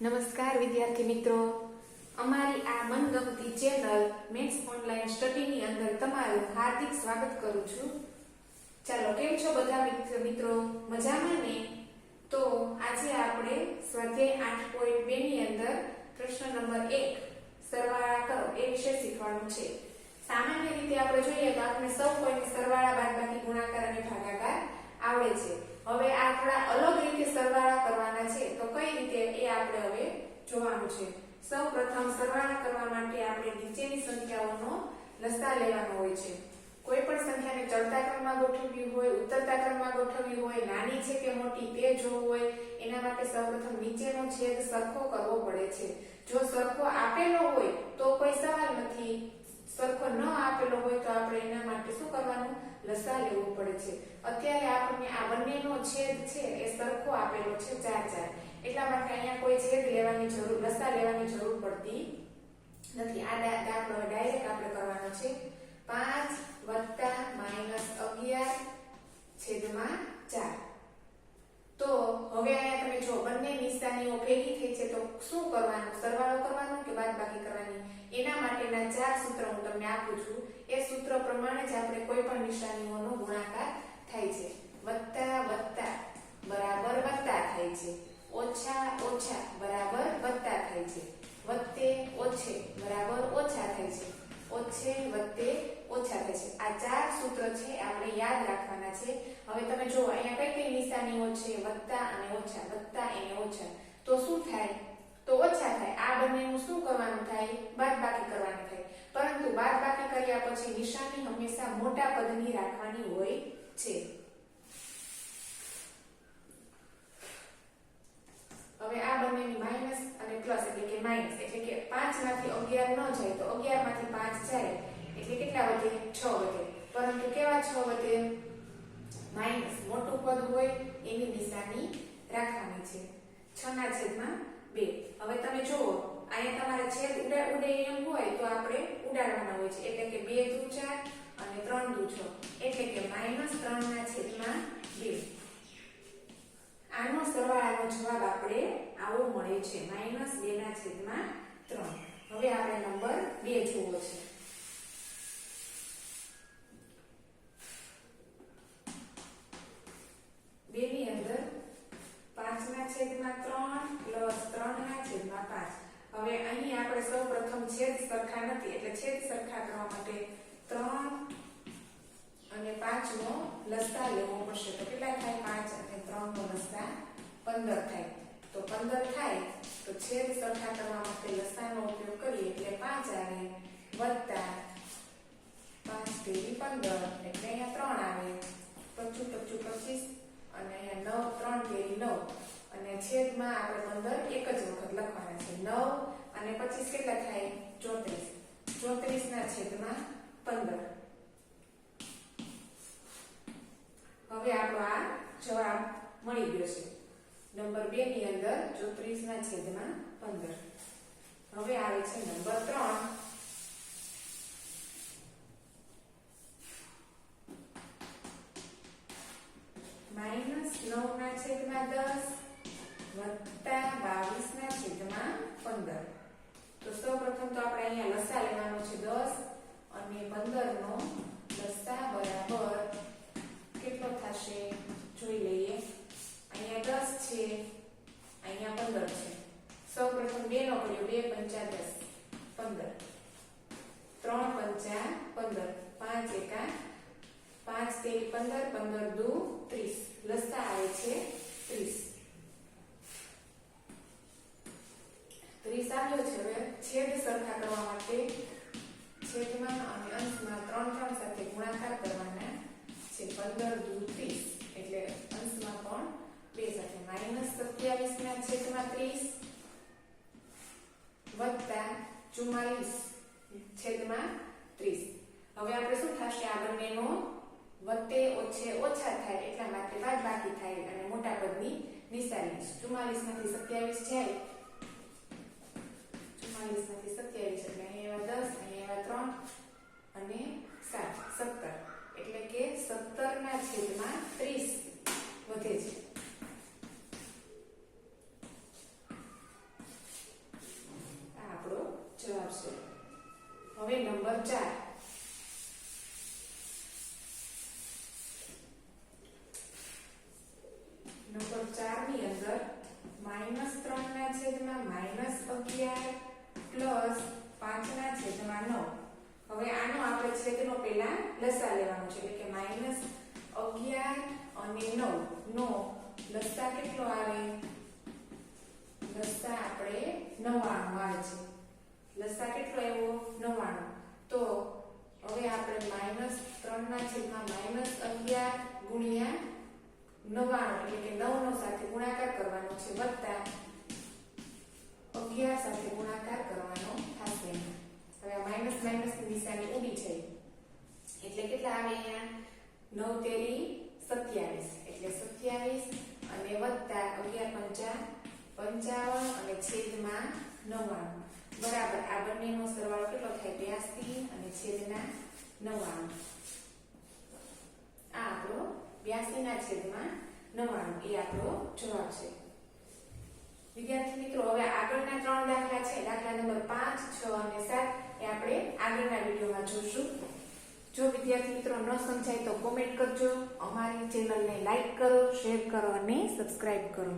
નમસ્કાર વિદ્યાર્થી મિત્રો, અમારી આ મનગમતી ચેનલ મેથ્સ ઓનલાઈન સ્ટડીની અંદર તમારું હાર્દિક સ્વાગત કરું છું. ચાલો, કેમ છો બધા મિત્રો? મજામાં ને? તો આજે આપણે સ્વાધ્યાય 8.2 ની અંદર પ્રશ્ન નંબર 1 સરવાળા કરો એ વિશે શીખવાનું છે. સામાન્ય રીતે આપણે જોઈએ તો આપણે સૌ કોઈને સરવાળા, બાદબાકી, ગુણાકાર અને ભાગાકાર આવડે છે. હવે આ થોડા અલગ રીતે સરવાળા કરવાના છે, તો કઈ રીતે એ આપણે હવે જોવાનું છે. સૌપ્રથમ સરવાળા કરવા માટે આપણે નીચેની સંખ્યાઓનો લસા લેવાનો હોય છે. કોઈ પણ સંખ્યાને ચડતા ક્રમમાં ગોઠવવી હોય, ઉતરતા ક્રમમાં ગોઠવવી હોય, નાની છે કે મોટી તે જોવું હોય, એના માટે સૌપ્રથમ નીચેનો છેદ સરખો કરવો પડે છે. જો સરખો આપેલો હોય તો કોઈ સવાલ નથી, સરખો ન આપેલો હોય તો આપણે એના માટે શું કરવાનું? લસા લેવો પડે છે. અત્યારે આપણને આ બંનેનો છેદ છે એ સરખો આપેલો છે 4 4, એટલા માટે અહીંયા કોઈ છેદ લેવાની જરૂર, લસા લેવાની જરૂર પડતી નથી. આ દાખલો ડાયરેક્ટ આપણે કરવાનો છે. 5 + -11 છેદમાં 4. તો હવે અહીંયા તમે જો બંને નિશાનીઓ ભેગી થઈ છે, તો શું કરવાનું? સરવાળો કરવાનો કે બાદબાકી કરવાની? એના માટેના 4 સૂત્ર હું તમને આપું છું. એ સૂત્ર પ્રમાણે જ આપણે કોઈ પણ નિશાનીઓનો ગુણાકાર થાય છે. વત્તા વત્તા બરાબર વત્તા થાય છે, ઓછા ઓછા બરાબર વત્તા થાય છે, વત્તે ઓછે બરાબર ઓછા થાય છે, ઓછે વત્તે ઓછા થાય છે. આ 4 સૂત્ર છે આપણે યાદ રાખવાના છે. હવે તમે જો અહીંયા કઈ કઈ નિશાનીઓ છે? વત્તા અને ઓછા, વત્તા અને ઓછા. તો શું થાય? તો ઓછા થાય. આ બંનેનું શું કરવાનું થાય? બાદબાકી કરવાનું થાય. પરંતુ બાદબાકી કર્યા પછી નિશાની હંમેશા મોટા પદની રાખવાની હોય છે. હવે આ બંનેની માઈનસ અને પ્લસ એટલે કે માઈનસ, એટલે કે 5 માંથી 11 ન જાય તો 11 માંથી 5 જાય એટલે કેટલા વધે? 6 વધે. પરંતુ કેવા 6 વધે? માઈનસ, મોટું પદ હોય એની નિશાની રાખવાની છે. 6/2. હવે તમે જુઓ અહીંયા તમારે છેદ ઉડે એમ હોય તો આપણે ઉડાડવાના હોય છે, એટલે કે 2 દુ 4 અને 3 દુ 6, એટલે કે -3/2. આનો સરવાળાનો જવાબ આપણે આવો મળે છે, -2/3. હવે આપણે નંબર 2 જોવો છે. ની અંદર 5/3 + 3/5. હવે અહીં આપણે સૌપ્રથમ છેદ સરખા નથી, એટલે છેદ સરખા કરવા માટે 3 અને 5 નો લસા લેવો પડશે. તો કેટલા થાય? 5 અને 3 નો લસા 15 થાય. તો 15 થાય તો છેદ સરખા કરવા માટે લસાનો ઉપયોગ કરીએ એટલે 5 આવે વત્તા 5 તેરી 15 એટલે અહીંયા 3 આવે, 25 25 25 અને અહીંયા 9 3 તેરી 9 અને છેદમાં આપણે 15 એક જ વખત લખવાના છે. 9 અને 25 કેટલા થાય? 34. 34/15. હવે આપણો આ જવાબ મળી ગયો છે. નંબર 2 ની અંદર 34/15. હવે આવે છે નંબર 3. -9/10 વત્તા 22/15. તો સૌપ્રથમ તો આપણે અહીંયા લસા લેવાનો છે 10 અને 15 નો લસા બરાબર કેટલો થશે જોઈ લઈએ. અહીંયા 10 છે, અહીંયા 15 છે. સૌપ્રથમ 2 નો કર્યો, 2 × 5 = 15, 3 × 5 = 15, 5 તેરી 15, 15 દુ 30. લસા આવે છે 30. 30 આવ્યો છે. હવે છેદ સરખા કરવા માટે છેદમાં અને અંશમાં 3 3 સાથે ગુણાકાર કરવાના છે. 15 દુ 30 એટલે અંશમાં પણ 2 સાથે -27/30 વત્તા 44/30. હવે આપણે શું થશે? આ બંનેનો વત્તે ઓછે ઓછા થાય, એટલા માટે બાદબાકી થાય અને મોટા પદની નિશાની. 44 માંથી 27 જાય, 44 માંથી 27 એટલે અહીંયા 10, અહીંયા 3 અને 7 17, એટલે કે 17/30 વધે છે. નંબર 4. નંબર 4 ની અંદર -3 ના છેદમાં -11 પ્લસ 5 ના છેદમાં 9. હવે આનો આપણે છેદનો પહેલા લસા લેવાનો છે એટલે કે -11 અને 9 નો લસા કેટલો આવે? લસા આપણે 99 આવે છે. લસા કેટલો આવ્યો? 99. તો હવે આપણે -3 ના છેદમાં -11 ગુણ્યા 99 એટલે કે 9 સાથે ગુણાકાર કરવાનો છે વત્તા 11 સાથે ગુણાકાર કરવાનો થશે. હવે આ માઈનસ માઈનસની નિશાની ઊંડી છે એટલે કેટલા આવે અહીંયા? 9 તેરી 27 એટલે 27 અને વત્તા 11 પંચા 55 અને છેદમાં 99 બરાબર આ બંનેનો સરવાળો કેટલો થાય? 82 અને છેદના 99. આ આપણો 82 ના છેદમાં 99 એ આપણો જવાબ છે. વિદ્યાર્થી મિત્રો હવે આગળના 3 દાખલા છે, દાખલા નંબર 5, 6 અને 7 એ આપણે આગળના વિડીયોમાં જોશું. જો વિદ્યાર્થી મિત્રો ન સમજાય તો કોમેન્ટ કરજો. અમારી ચેનલને લાઈક કરો, શેર કરો અને સબસ્ક્રાઇબ કરો.